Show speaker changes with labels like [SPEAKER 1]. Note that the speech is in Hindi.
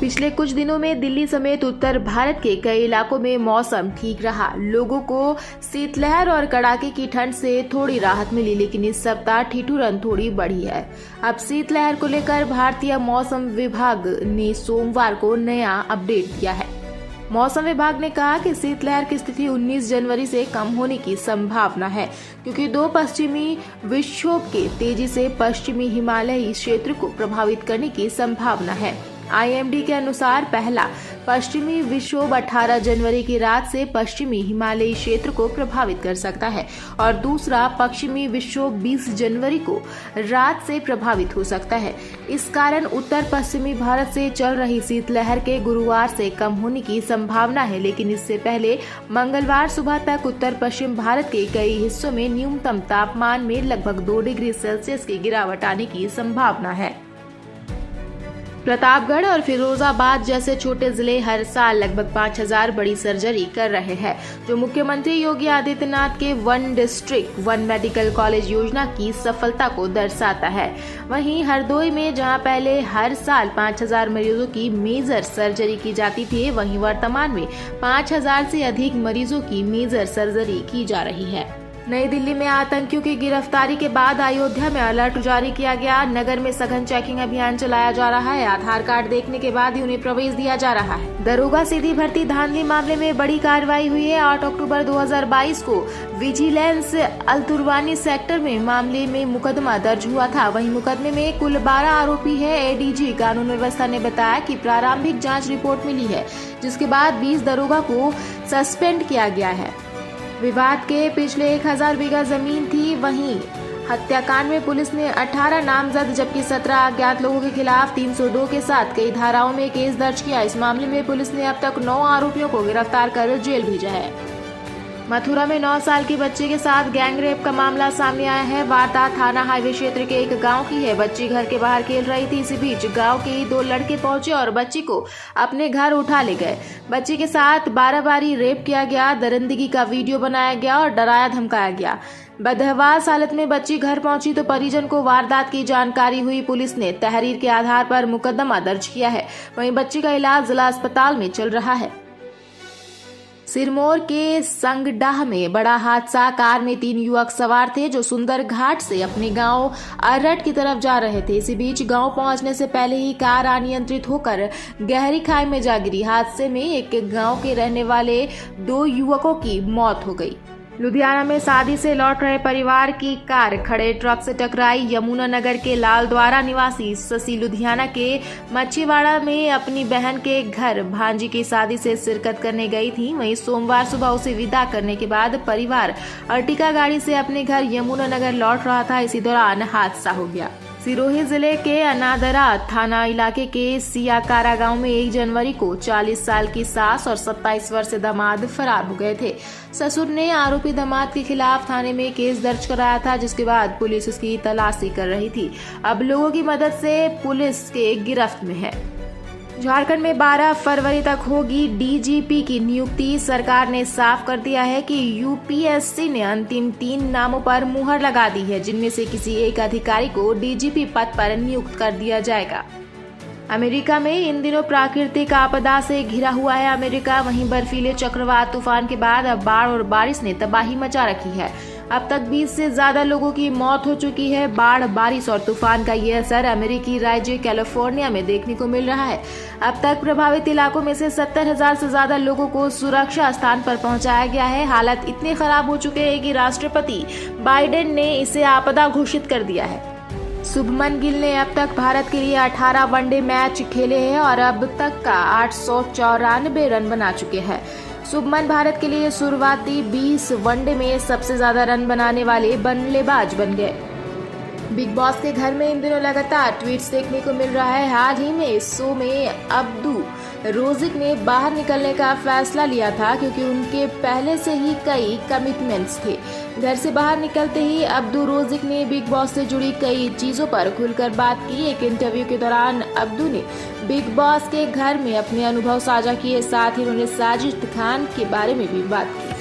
[SPEAKER 1] पिछले कुछ दिनों में दिल्ली समेत उत्तर भारत के कई इलाकों में मौसम ठीक रहा। लोगों को शीतलहर और कड़ाके की ठंड से थोड़ी राहत मिली, लेकिन इस सप्ताह ठिठुरन थोड़ी बढ़ी है। अब शीतलहर को लेकर भारतीय मौसम विभाग ने सोमवार को नया अपडेट दिया है। मौसम विभाग ने कहा कि शीतलहर की स्थिति 19 जनवरी से कम होने की संभावना है, क्योंकि दो पश्चिमी विक्षोभ के तेजी से पश्चिमी हिमालयी क्षेत्र को प्रभावित करने की संभावना है। IMD के अनुसार पहला पश्चिमी विक्षोभ 18 जनवरी की रात से पश्चिमी हिमालयी क्षेत्र को प्रभावित कर सकता है और दूसरा पश्चिमी विक्षोभ 20 जनवरी को रात से प्रभावित हो सकता है। इस कारण उत्तर पश्चिमी भारत से चल रही शीतलहर के गुरुवार से कम होने की संभावना है, लेकिन इससे पहले मंगलवार सुबह तक उत्तर पश्चिम भारत के कई हिस्सों में न्यूनतम तापमान में लगभग 2 डिग्री सेल्सियस की गिरावट आने की संभावना है। प्रतापगढ़ और फिरोजाबाद जैसे छोटे जिले हर साल लगभग 5000 बड़ी सर्जरी कर रहे हैं, जो मुख्यमंत्री योगी आदित्यनाथ के one district one medical college योजना की सफलता को दर्शाता है। वहीं हरदोई में जहां पहले हर साल 5000 मरीजों की मेजर सर्जरी की जाती थी, वहीं वर्तमान में 5000 से अधिक मरीजों की मेजर सर्जरी की जा रही है। नई दिल्ली में आतंकियों की गिरफ्तारी के बाद अयोध्या में अलर्ट जारी किया गया। नगर में सघन चेकिंग अभियान चलाया जा रहा है। आधार कार्ड देखने के बाद ही उन्हें प्रवेश दिया जा रहा है। दरोगा सीधी भर्ती धांधली मामले में बड़ी कार्रवाई हुई है। 8 अक्टूबर 2022 को विजिलेंस अल्तुर्वानी सेक्टर में मामले में मुकदमा दर्ज हुआ था। वहीं मुकदमे में कुल 12 आरोपी है। ADG कानून व्यवस्था ने बताया कि प्रारंभिक जाँच रिपोर्ट मिली है, जिसके बाद 20 दरोगा को सस्पेंड किया गया है। विवाद के पिछले 1000 बीघा जमीन थी। वहीं हत्याकांड में पुलिस ने 18 नामजद जबकि 17 अज्ञात लोगों के खिलाफ 302 के साथ कई धाराओं में केस दर्ज किया। इस मामले में पुलिस ने अब तक 9 आरोपियों को गिरफ्तार कर जेल भेजा है। मथुरा में 9 साल की बच्ची के साथ गैंगरेप का मामला सामने आया है। वारदात थाना हाईवे क्षेत्र के एक गांव की है। बच्ची घर के बाहर खेल रही थी। इसी बीच गांव के ही 2 लड़के पहुंचे और बच्ची को अपने घर उठा ले गए। बच्ची के साथ 12 बारी रेप किया गया, दरिंदगी का वीडियो बनाया गया और डराया धमकाया गया। बदहवास हालत में बच्ची घर पहुंची तो परिजन को वारदात की जानकारी हुई। पुलिस ने तहरीर के आधार पर मुकदमा दर्ज किया है। वहीं बच्ची का इलाज जिला अस्पताल में चल रहा है। सिरमौर के संगडाह में बड़ा हादसा। कार में 3 युवक सवार थे जो सुंदर घाट से अपने गांव अरट की तरफ जा रहे थे। इसी बीच गांव पहुंचने से पहले ही कार अनियंत्रित होकर गहरी खाई में जा गिरी। हादसे में एक गांव के रहने वाले 2 युवकों की मौत हो गई। लुधियाना में शादी से लौट रहे परिवार की कार खड़े ट्रक से टकराई। यमुनानगर के लालद्वारा निवासी शशि लुधियाना के मच्छीवाड़ा में अपनी बहन के घर भांजी की शादी से शिरकत करने गई थी। वहीं सोमवार सुबह उसे विदा करने के बाद परिवार अर्टिका गाड़ी से अपने घर यमुनानगर लौट रहा था। इसी दौरान हादसा हो गया। सिरोही जिले के अनादरा थाना इलाके के सियाकारा गांव में 1 जनवरी को 40 साल की सास और 27 वर्षीय दामाद फरार हो गए थे। ससुर ने आरोपी दामाद के खिलाफ थाने में केस दर्ज कराया था, जिसके बाद पुलिस उसकी तलाशी कर रही थी। अब लोगों की मदद से पुलिस के गिरफ्त में है। झारखंड में 12 फरवरी तक होगी DGP की नियुक्ति। सरकार ने साफ कर दिया है कि UPSC ने अंतिम 3 नामों पर मुहर लगा दी है, जिनमें से किसी एक अधिकारी को DGP पद पर नियुक्त कर दिया जाएगा। अमेरिका में इन दिनों प्राकृतिक आपदा से घिरा हुआ है अमेरिका। वहीं बर्फीले चक्रवात तूफान के बाद अब बाढ़ और बारिश ने तबाही मचा रखी है। अब तक 20 से ज्यादा लोगों की मौत हो चुकी है। बाढ़, बारिश और तूफान का ये असर अमेरिकी राज्य कैलिफोर्निया में देखने को मिल रहा है। अब तक प्रभावित इलाकों में से 70,000 से ज्यादा लोगों को सुरक्षा स्थान पर पहुंचाया गया है। हालात इतने खराब हो चुके हैं कि राष्ट्रपति बाइडेन ने इसे आपदा घोषित कर दिया है। शुभमन गिल ने अब तक भारत के लिए 18 वनडे मैच खेले हैं और अब तक का 894 रन बना चुके हैं। शुभमन भारत के लिए शुरुआती 20 वनडे में सबसे ज्यादा रन बनाने वाले बल्लेबाज बन गए। बिग बॉस के घर में इन दिनों लगातार ट्वीट्स देखने को मिल रहा है। हाल ही में इस शो में अब्दू रोजिक ने बाहर निकलने का फैसला लिया था, क्योंकि उनके पहले से ही कई कमिटमेंट्स थे। घर से बाहर निकलते ही अब्दू रोजिक ने बिग बॉस से जुड़ी कई चीजों पर खुलकर बात की। एक इंटरव्यू के दौरान अब्दू ने बिग बॉस के घर में अपने अनुभव साझा किए। साथ ही उन्होंने साजिद खान के बारे में भी बात की।